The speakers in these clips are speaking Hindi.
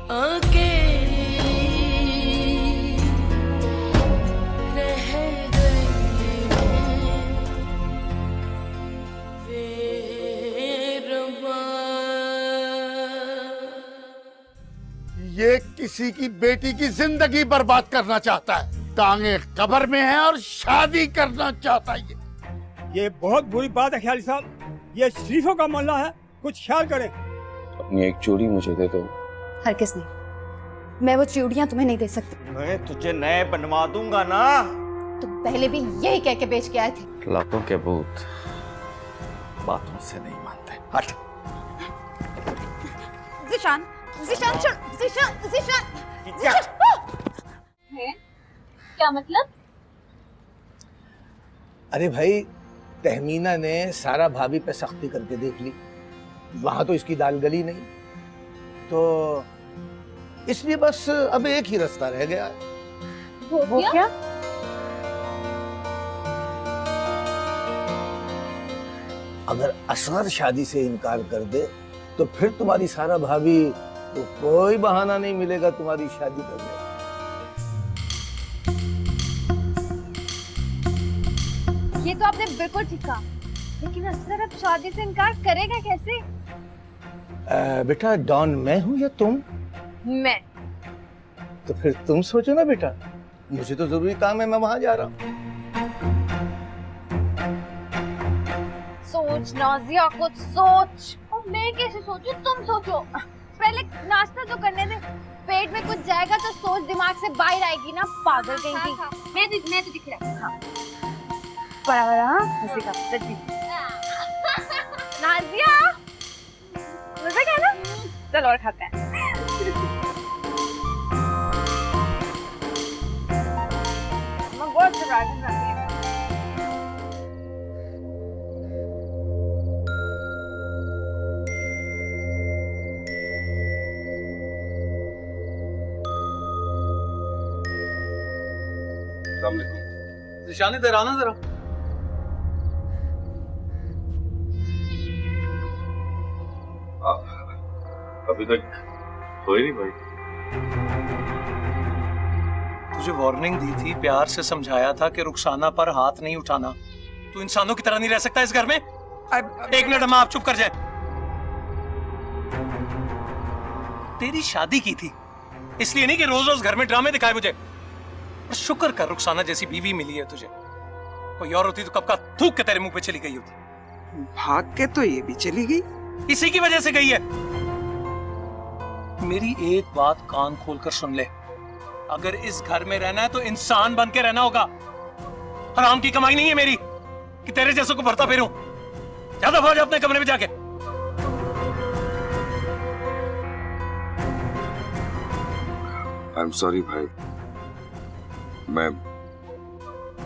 ये किसी की बेटी की जिंदगी बर्बाद करना चाहता है, टांगे कब्र में है और शादी करना चाहता है। ये बहुत बुरी बात है ख्याली साहब, ये शरीफों का मोहल्ला है, कुछ ख्याल करें। अपनी एक चूड़ी मुझे दे दो। हरगिज़ नहीं, मैं वो चूड़ियां तुम्हें नहीं दे सकती। मैं तुझे नए बनवा दूंगा ना। तुम पहले भी यही कह के बेच के आए थे। लातों के भूत बातों से नहीं मानते। हट। ज़ीशान, ज़ीशान छोड़, ज़ीशान, ज़ीशान, क्या मतलब? अरे भाई, तहमीना ने सारा भाभी पे सख्ती करके देख ली, वहां तो इसकी दाल गली नहीं, तो इसलिए बस अब एक ही रास्ता रह गया है। वो क्या? अगर असगर शादी से इनकार कर दे तो फिर तुम्हारी सारा भाभी तो कोई बहाना नहीं मिलेगा तुम्हारी शादी करने का। ये तो आपने बिल्कुल ठीक कहा, लेकिन असगर अब शादी से इनकार करेगा कैसे? बेटा, डॉन मैं हूं या तुम? मैं। तो फिर तुम सोचो ना बेटा, मुझे तो जरूरी काम है, मैं वहां जा रहा हूँ। सोच नाज़िया, कुछ सोच। और मैं कैसे सोचूं? तुम सोचो। पहले नाश्ता तो करने दे, पेट में कुछ जाएगा तो सोच दिमाग से बाहर आएगी ना, पागल कहीं की। मैं तो दिख रहा है। हाँ। बराबर, हाँ, हंसी का सच्ची। नाज़िया, मजा क्या ना? चलो और खाते हैं। मैं बहुत सरप्राइज करती हूँ। ज़ीशान इधर आना जरा। अभी तक कोई नहीं भाई। तुझे वार्निंग दी थी, प्यार से समझाया था कि रुखसाना पर हाथ नहीं उठाना। तू इंसानों की तरह नहीं रह सकता इस घर में। एक मिनट अम्मा, आप चुप कर जाए। तेरी शादी की थी, इसलिए नहीं कि रोज रोज घर में ड्रामे दिखाए मुझे। और शुक्र कर रुखसाना जैसी बीवी मिली है तुझे, कोई और होती तो कब का थूक के तेरे मुंह पे चली गई होती। भाग के तो ये भी चली गई, इसी की वजह से गई है। मेरी एक बात कान खोलकर सुन ले, अगर इस घर में रहना है तो इंसान बन के रहना होगा। हराम की कमाई नहीं है मेरी कि तेरे जैसों को भरता फिरूं। ज्यादा भाग अपने कमरे में जाके। आई एम सॉरी भाई, मैं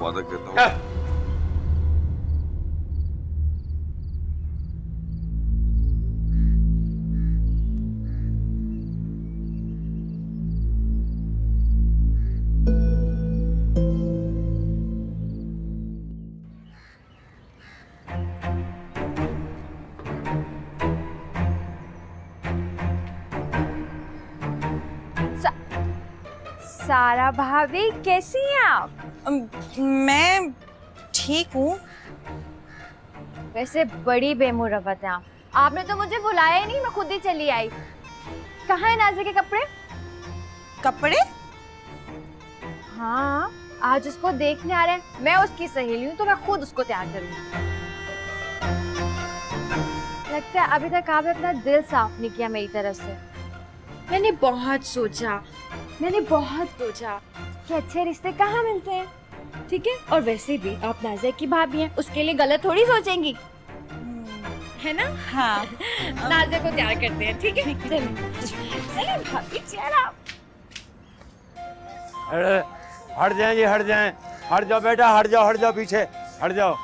वादा करता हूँ। सारा भाभी, कैसी हैं आप? मैं ठीक हूँ। वैसे बड़ी बेमुरवत हैं आप। आपने तो मुझे बुलाया ही नहीं, मैं खुद ही चली आई। कहाँ है नाज़िया के कपड़े? कपड़े? हाँ, आज उसको देखने आ रहे हैं। मैं उसकी सहेली हूँ तो मैं खुद उसको तैयार करूँगी। लगता है अभी तक आपने अपना दिल साफ नहीं किया मेरी तरफ से। मैंने बहुत सोचा कि अच्छे रिश्ते कहाँ मिलते हैं, ठीक है? और वैसे भी आप नाज़िया की भाभी हैं, उसके लिए गलत थोड़ी सोचेंगी, है ना? हाँ। नाज़िया को तैयार करते हैं, ठीक है? चलिए भाभी, चलो। अरे हट जाएं जी, हट जाएं, हट जाओ बेटा, हट जाओ पीछे, हट जाओ।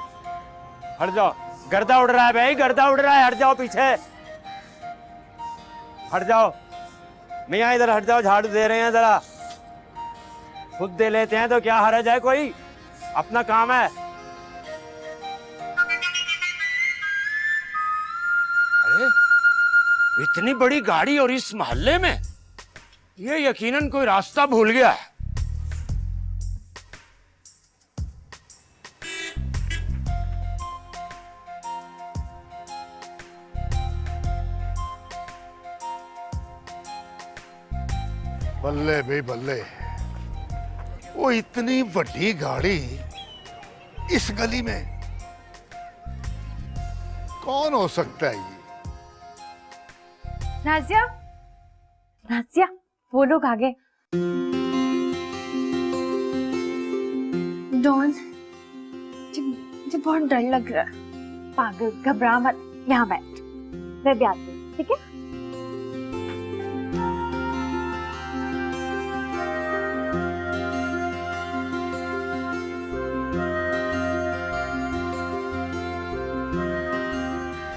गर्दा उड़ रहा है भाई, गर्दा उड़ रहा है, हट जाओ पीछे, हट जाओ। मियाँ इधर हट जाओ, झाड़ू दे रहे हैं, जरा खुद दे लेते हैं तो क्या हर्ज है, कोई अपना काम है। अरे इतनी बड़ी गाड़ी और इस मोहल्ले में ये यकीनन कोई रास्ता भूल गया है। बल्ले भाई बल्ले, वो इतनी बड़ी गाड़ी इस गली में कौन हो सकता है? ये नाजिया, नाजिया, वो लोग आ गए। डॉन, मुझे बहुत डर लग रहा है। पागल, घबरा मत, यहाँ बैठ, मैं भी आती हूँ, ठीक है?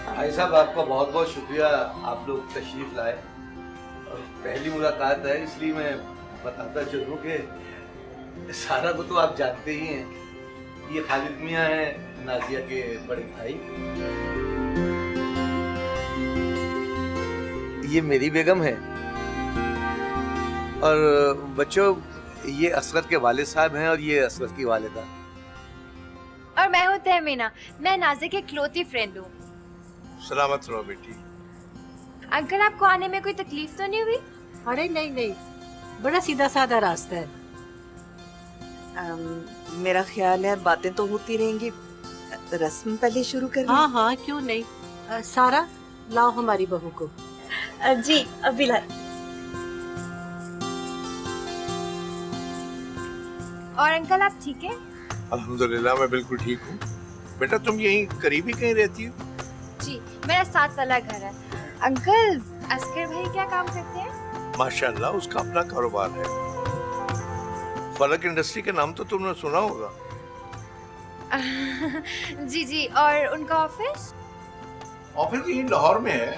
भाई साहब, आपका बहुत बहुत शुक्रिया, आप लोग तशरीफ लाए। और पहली मुलाकात है इसलिए मैं बताता चलूं कि सारा को तो आप जानते ही हैं। ये खालिद मियाँ हैं, नाजिया के बड़े भाई। ये मेरी बेगम है। और बच्चों, ये असरत के वालिद साहब हैं और ये असरत की वालिदा। और मैं हूँ तहमीना, मैं नाजिया की इकलौती फ्रेंड हूँ। सलामत रहो बेटी। अंकल, आपको आने में कोई तकलीफ तो नहीं हुई? अरे नहीं नहीं, बड़ा सीधा साधा रास्ता है। मेरा ख्याल है बातें तो होती रहेंगी, रस्म पहले शुरू कर। हाँ हाँ, क्यों नहीं। सारा, लाओ हमारी बहू को। जी अभी ला। और अंकल, आप ठीक है? अल्हम्दुलिल्लाह, मैं बिल्कुल ठीक हूँ। बेटा, तुम यहीं करीब ही कहीं रहती हो? जी, मेरा साथ वाला घर है। अंकल, अस्कर भाई क्या काम करते हैं? माशाल्लाह, उसका अपना कारोबार है। फलक इंडस्ट्री के नाम तो तुमने सुना होगा। जी जी, और उनका ऑफिस? ऑफिस यहीं लाहौर में है,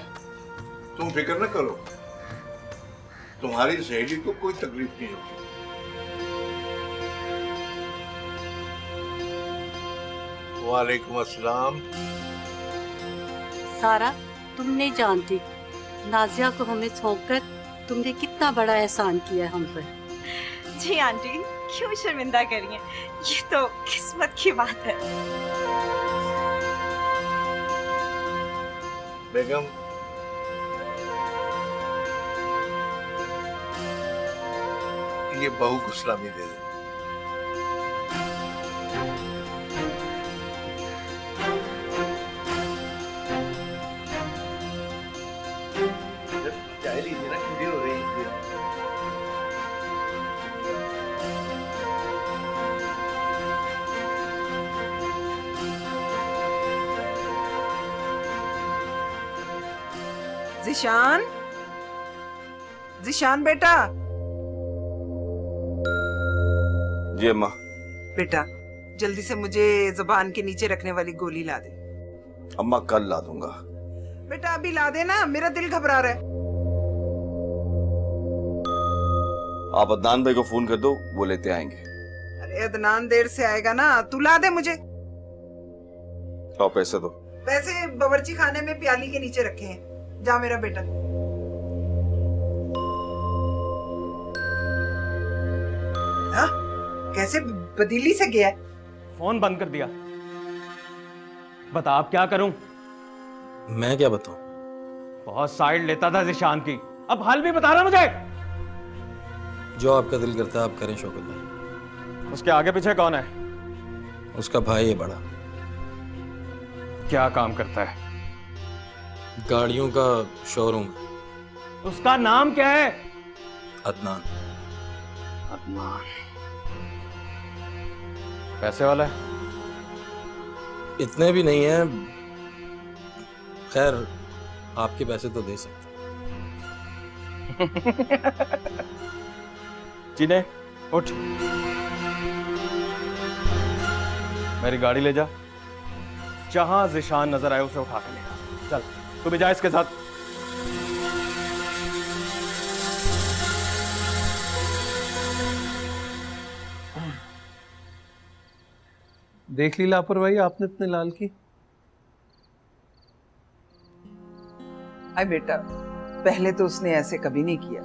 तुम फिक्र न करो, तुम्हारी सहेली को कोई तकलीफ नहीं होगी। वालेकुम अस्सलाम। सारा, तुम नहीं जानती नाजिया को हमें सौंप कर तुमने कितना बड़ा एहसान किया है हम पर। जी आंटी, क्यों शर्मिंदा करिए, ये तो किस्मत की बात है। बेगम, ये बहू को सलामी दे दे। चाय लीजिए ना, ठंडी हो रही है। जिशान, जिशान बेटा। जी अम्मा। बेटा, जल्दी से मुझे जुबान के नीचे रखने वाली गोली ला दे। अम्मा कल ला दूंगा। बेटा अभी ला दे ना, मेरा दिल घबरा रहा है। आप अदनान भाई को फोन कर दो, वो लेते आएंगे। अरे अदनान देर से आएगा ना, तू ला दे मुझे। आओ पैसे दो। पैसे बावर्ची खाने में प्याली के नीचे रखे हैं, जा मेरा बेटा। हाँ? कैसे बदीली से गया? फोन बंद कर दिया। बता अब क्या करूं? मैं क्या बताऊं? बहुत साइड लेता था जिशान की, अब हाल भी बता रहा मुझे। जो आपका दिल करता है आप करें शौकत भाई। उसके आगे पीछे कौन है? उसका भाई है बड़ा। क्या काम करता है? गाड़ियों का शोरूम। उसका नाम क्या है? अदनान। अदनान पैसे वाला है? इतने भी नहीं है, खैर आपके पैसे तो दे सकते। चीने, उठ, मेरी गाड़ी ले जा, जहां जिशान नजर आए उसे उठा के ले जा। चल तू भी जा इसके साथ। देख ली लापरवाही आपने अपने लाल की। अरे बेटा, पहले तो उसने ऐसे कभी नहीं किया,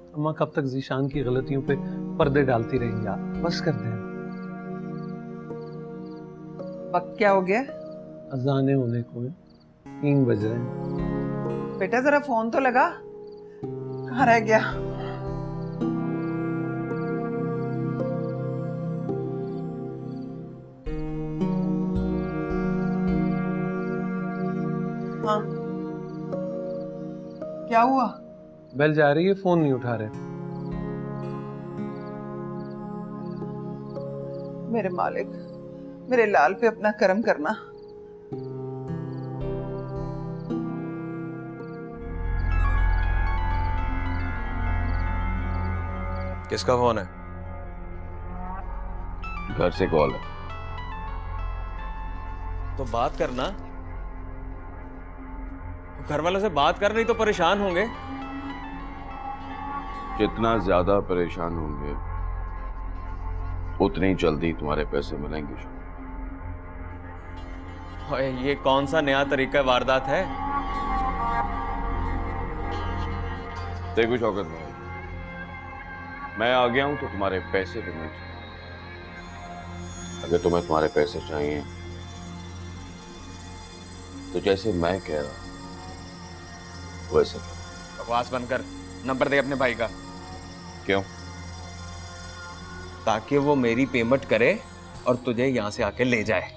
अम्मा कब तक जीशान की गलतियों पे पर्दे डालती रहेंगी आप? बस कर दें। वक्त क्या हो गया? अजाने होने को है, 3 बज रहे हैं। बेटा जरा फोन तो लगा, कहाँ रह गया? हाँ, क्या हुआ? बेल जा रही है, फोन नहीं उठा रहे। मेरे मालिक, मेरे लाल पे अपना करम करना। किसका फोन है? घर से कॉल है। तो बात करना, घर वालों से बात कर, नहीं तो परेशान होंगे। जितना ज्यादा परेशान होंगे उतनी जल्दी तुम्हारे पैसे मिलेंगे। ओए, ये कौन सा नया तरीका वारदात है? देखो शौकत भाई, मैं आ गया हूं तो तुम्हारे पैसे भी मिल जाए। अगर तुम्हें तुम्हारे पैसे चाहिए तो जैसे मैं कह रहा हूं वैसे करो। बकवास बंद कर, नंबर दे अपने भाई का। क्यों? ताकि वो मेरी पेमेंट करे और तुझे यहां से आके ले जाए।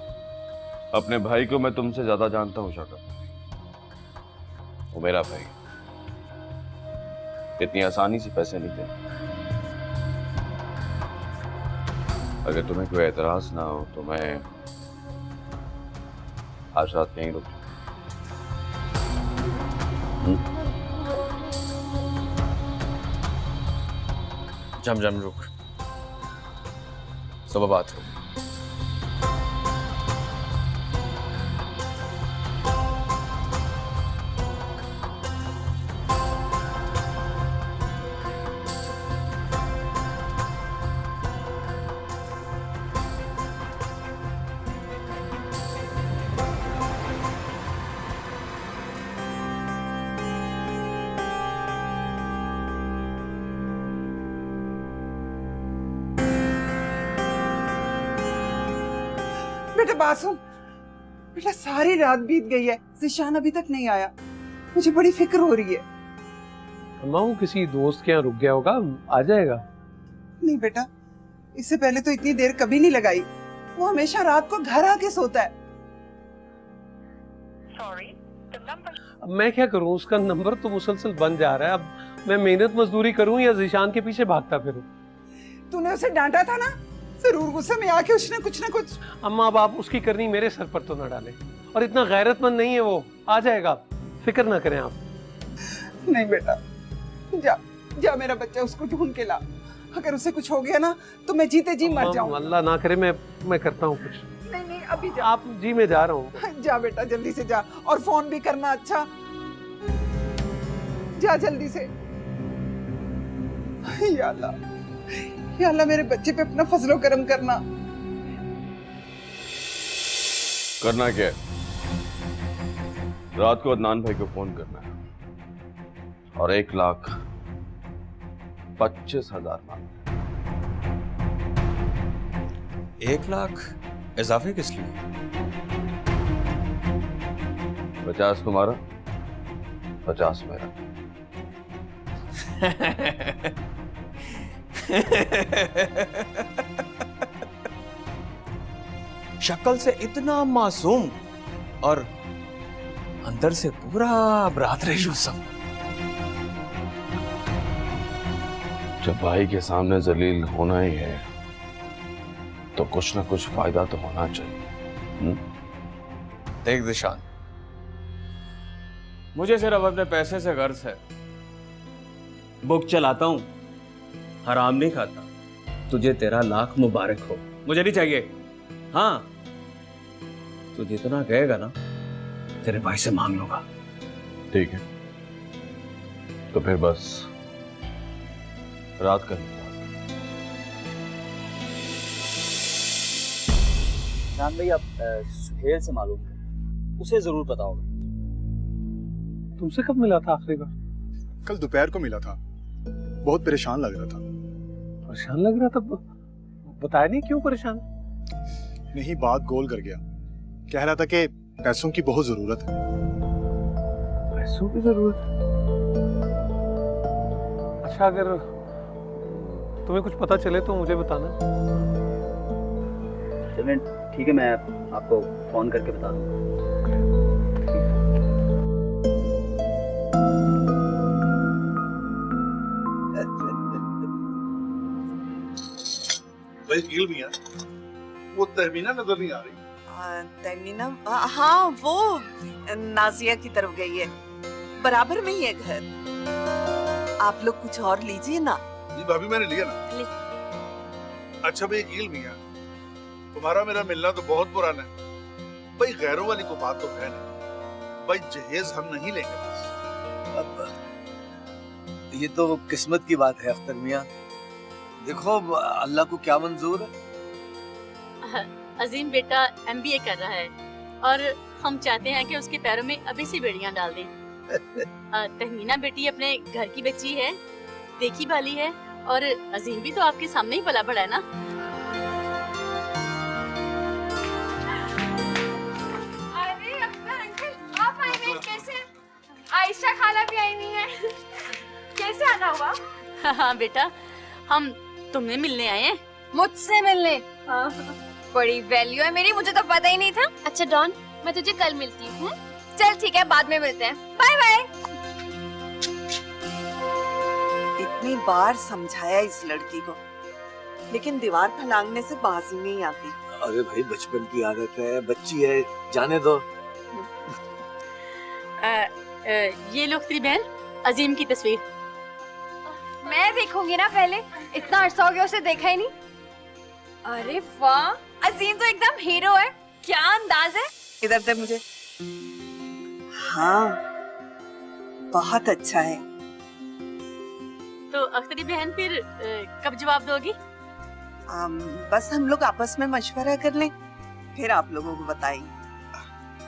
अपने भाई को मैं तुमसे ज्यादा जानता हूं शौकत भाई, वो मेरा भाई, इतनी आसानी से पैसे नहीं देते। अगर तुम्हें कोई एतराज ना हो तो मैं आज रात यहीं रुक जम रुक, सुबह बात हो। बेटा बात सुन, बेटा सारी रात बीत गई है, ज़ीशान अभी तक नहीं आया, मुझे बड़ी फिक्र हो रही है। अम्मा वो किसी दोस्त के यहाँ रुक गया होगा, आ जाएगा। नहीं बेटा, इससे पहले तो इतनी देर कभी नहीं लगाई, वो हमेशा रात को घर आके सोता है। अब मैं क्या करूं, उसका नंबर तो मुसलसल बन जा रहा है। अब मैं मेहनत मजदूरी करूं या ज़ीशान के पीछे भागता फिरूं? तूने उसे डांटा था ना, जरूर गुस्से में आके उसने कुछ ना कुछ। अम्मा अब आप उसकी करनी मेरे सर पर तो ना डालें, और इतना गैरतमंद नहीं है वो, आ जाएगा, फिक्र ना करें आप। नहीं बेटा, जा जा मेरा बच्चा उसको ढूंढ के ला, अगर उसे कुछ हो गया ना तो मैं जीते जी मर जाऊं। अल्लाह ना करे, मैं करता हूँ कुछ। नहीं नहीं अभी जा। आप जी मैं जा रहा हूँ। जा बेटा जल्दी से जा, और फोन भी करना। अच्छा जा जल्दी से। या अल्लाह, या अल्लाह मेरे बच्चे पे अपना फजलो करम करना। करना क्या है? रात को अदनान भाई को फोन करना है और 1,25,000 मांगना। 1 लाख इजाफे किस लिए? 50 तुम्हारा, 50 मेरा। शक्ल से इतना मासूम और अंदर से पूरा बरादर यूसुफ। जब भाई के सामने जलील होना ही है तो कुछ ना कुछ फायदा तो होना चाहिए। देख ज़ीशान, मुझे सिर्फ अपने पैसे से गर्ज है। बुक चलाता हूं, हराम नहीं खाता। तुझे तेरा लाख मुबारक हो, मुझे नहीं चाहिए। हाँ, तू जितना कहेगा ना तेरे भाई से मांग लूंगा। ठीक है, तो फिर बस रात का जान भाई, आप सुहेल से मालूम करें, उसे जरूर पता होगा। तुमसे कब मिला था आखिरी बार? कल दोपहर को मिला था। बहुत परेशान लग रहा था। परेशान लग रहा था? बताया नहीं क्यों परेशान? नहीं, बात गोल कर गया। कह रहा था कि पैसों की बहुत जरूरत है। पैसों की जरूरत? अच्छा, अगर तुम्हें कुछ पता चले तो मुझे बताना। चलें, ठीक है, मैं आपको फोन करके बता दूंगा। भाई गिल मियां, वो तहमीना नजर नहीं आ रही। तहमीना? हाँ, वो नाजिया की तरफ गई है। बराबर में ही है घर। आप लोग कुछ और लीजिए ना। जी भाभी, मैंने लिया ना। अच्छा भाई गिल मियां, तुम्हारा मेरा मिलना तो बहुत पुराना है। भाई गैरों वाली को बात तो है नहीं। भाई जहेज हम नहीं लेंगे बस। अब ये तो किस्मत की बात है अख्तर मियां। देखो अल्लाह को क्या मंजूर है। अजीम बेटा MBA कर रहा है और हम चाहते हैं कि उसके पैरों में अभी से बेड़ियां डाल दें। तहमीना बेटी अपने घर की बच्ची है, देखी वाली है, और अजीम भी तो आपके सामने ही पला बड़ा है ना। अरे अख्तर अंकल, आप आए हैं? कैसे? आयशा खाला भी आई नहीं है। कैसे आना हुआ? हाँ बेटा, हम तुम्हें मिलने आए हैं। मुझसे मिलने? बड़ी वैल्यू है मेरी, मुझे तो पता ही नहीं था। अच्छा डॉन, मैं तुझे कल मिलती हूँ। चल ठीक है, बाद में मिलते हैं। Bye bye. इतनी बार समझाया इस लड़की को, लेकिन दीवार पर लांघने से बाज नहीं आती। अरे भाई बचपन की आदत है, बच्ची है, जाने दो। ये लो तेरी बहन अजीम की तस्वीर। मैं देखूंगी ना पहले, इतना अरसा हो गया उसे देखा ही नहीं। अरे वाह, अजीम तो एकदम हीरो है। क्या अंदाज है। इधर दे मुझे। हाँ, बहुत अच्छा है। तो अख्तरी बहन फिर कब जवाब दोगी? बस हम लोग आपस में मशवरा कर लें, फिर आप लोगों को बताएंगे।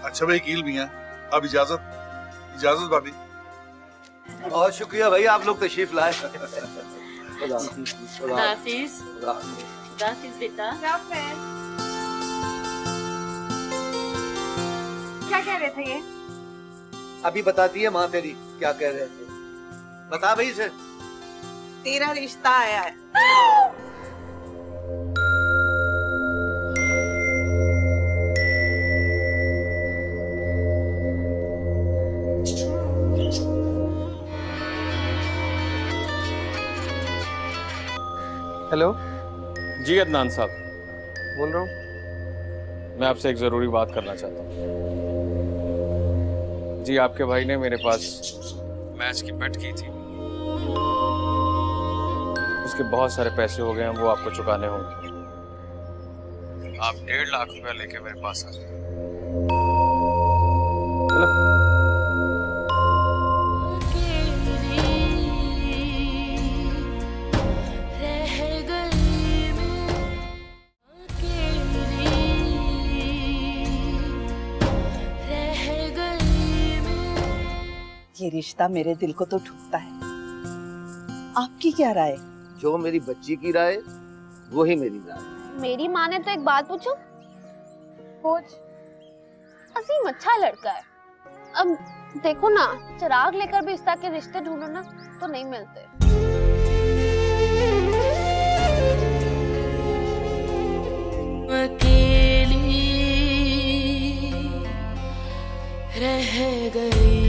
अच्छा भाई गिल मियां, अब इजाजत भाभी। बहुत शुक्रिया भाई, आप लोग तशरीफ लाए। हाफिज बेटा। क्या कह रहे थे ये? अभी बताती है माँ तेरी क्या कह रहे थे। बता भाई इसे। तेरा रिश्ता आया है। हेलो जी अदनान साहब बोल रहा हूँ। मैं आपसे एक ज़रूरी बात करना चाहता हूँ। जी आपके भाई ने मेरे पास मैच की बेट की थी, उसके बहुत सारे पैसे हो गए हैं, वो आपको चुकाने होंगे। आप 1.5 लाख रुपया लेके मेरे पास आ गए। ये रिश्ता मेरे दिल को तो ठुकता है। आपकी क्या राय? जो मेरी बच्ची की राय वो ही मेरी राय। मेरी माँ ने तो एक बात पूछूं? पूछ। अजीम अच्छा लड़का है। अब देखो ना, चिराग लेकर भी इस तरह के रिश्ते ढूंढो ना तो नहीं मिलते। अकेली रह गई।